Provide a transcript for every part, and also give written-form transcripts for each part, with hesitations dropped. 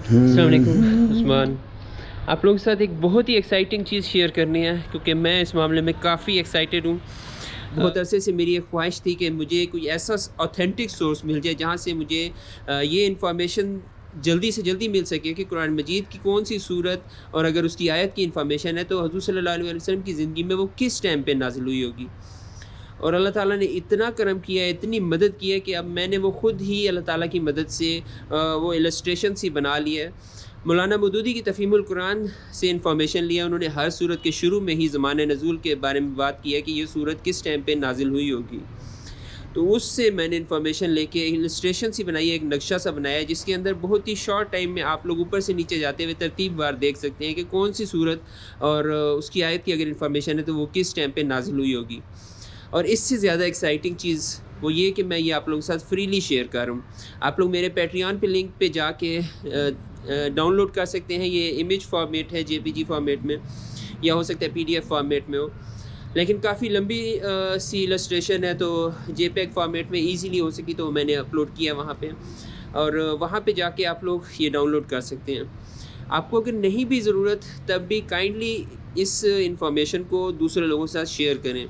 السلام علیکم عثمان. آپ لوگوں کے ساتھ ایک بہت ہی ایکسائٹنگ چیز شیئر کرنی ہے کیونکہ میں اس معاملے میں کافی ایکسائٹیڈ ہوں. بہت عرصے سے میری ایک خواہش تھی کہ مجھے کوئی ایسا اوتھینٹک سورس مل جائے جہاں سے مجھے یہ انفارمیشن جلدی سے جلدی مل سکے کہ قرآن مجید کی کون سی صورت اور اگر اس کی آیت کی انفارمیشن ہے تو حضور صلی اللہ علیہ وسلم کی زندگی میں وہ کس ٹائم پہ نازل ہوئی ہوگی. اور اللہ تعالیٰ نے اتنا کرم کیا ہے، اتنی مدد کی ہے کہ اب میں نے وہ خود ہی اللہ تعالیٰ کی مدد سے وہ السٹریشن سی بنا لی ہے. مولانا مودودی کی تفہیم القرآن سے انفارمیشن لیا. انہوں نے ہر صورت کے شروع میں ہی زمانہ نزول کے بارے میں بات کی ہے کہ یہ صورت کس ٹائم پہ نازل ہوئی ہوگی. تو اس سے میں نے انفارمیشن لے کے السٹریشن سی بنائی ہے، ایک نقشہ سا بنایا ہے جس کے اندر بہت ہی شارٹ ٹائم میں آپ لوگ اوپر سے نیچے جاتے ہوئے ترتیب وار دیکھ سکتے ہیں کہ کون سی صورت اور اس کی آیت کی اگر انفارمیشن ہے تو وہ کس ٹائم پہ نازل ہوئی ہوگی. اور اس سے زیادہ ایکسائٹنگ چیز وہ یہ کہ میں یہ آپ لوگوں کے ساتھ فریلی شیئر کر رہا ہوں. آپ لوگ میرے پیٹریون پہ لنک پہ جا کے ڈاؤن لوڈ کر سکتے ہیں. یہ امیج فارمیٹ ہے، جے پی جی فارمیٹ میں، یا ہو سکتا ہے پی ڈی ایف فارمیٹ میں ہو، لیکن کافی لمبی سی السٹریشن ہے تو جے پیگ فارمیٹ میں ایزیلی ہو سکی تو میں نے اپلوڈ کیا وہاں پہ، اور وہاں پہ جا کے آپ لوگ یہ ڈاؤن لوڈ کر سکتے ہیں. آپ کو اگر نہیں بھی ضرورت تب بھی کائنڈلی اس انفارمیشن کو دوسرے لوگوں کے ساتھ شیئر کریں،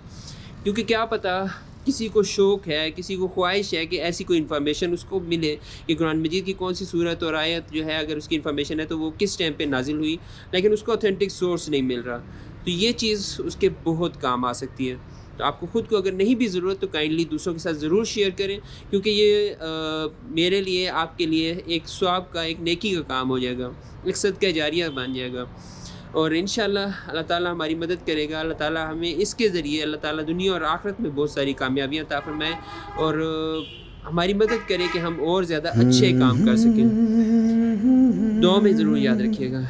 کیونکہ کیا پتہ کسی کو شوق ہے، کسی کو خواہش ہے کہ ایسی کوئی انفارمیشن اس کو ملے کہ قرآن مجید کی کون سی صورت اور آیت جو ہے اگر اس کی انفارمیشن ہے تو وہ کس ٹائم پہ نازل ہوئی، لیکن اس کو اوتھینٹک سورس نہیں مل رہا. تو یہ چیز اس کے بہت کام آ سکتی ہے. تو آپ کو خود کو اگر نہیں بھی ضرورت تو کائنڈلی دوسروں کے ساتھ ضرور شیئر کریں، کیونکہ یہ میرے لیے، آپ کے لیے ایک ثواب کا، ایک نیکی کا کام ہو جائے گا، ایک صدقہ جاریہ بن جائے گا. اور انشاءاللہ اللہ تعالیٰ ہماری مدد کرے گا. اللہ تعالیٰ ہمیں اس کے ذریعے، اللہ تعالیٰ دنیا اور آخرت میں بہت ساری کامیابیاں عطا فرمائے اور ہماری مدد کرے کہ ہم اور زیادہ اچھے کام کر سکیں. دعا میں ضرور یاد رکھیے گا.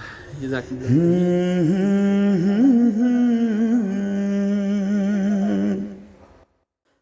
جزاک اللہ.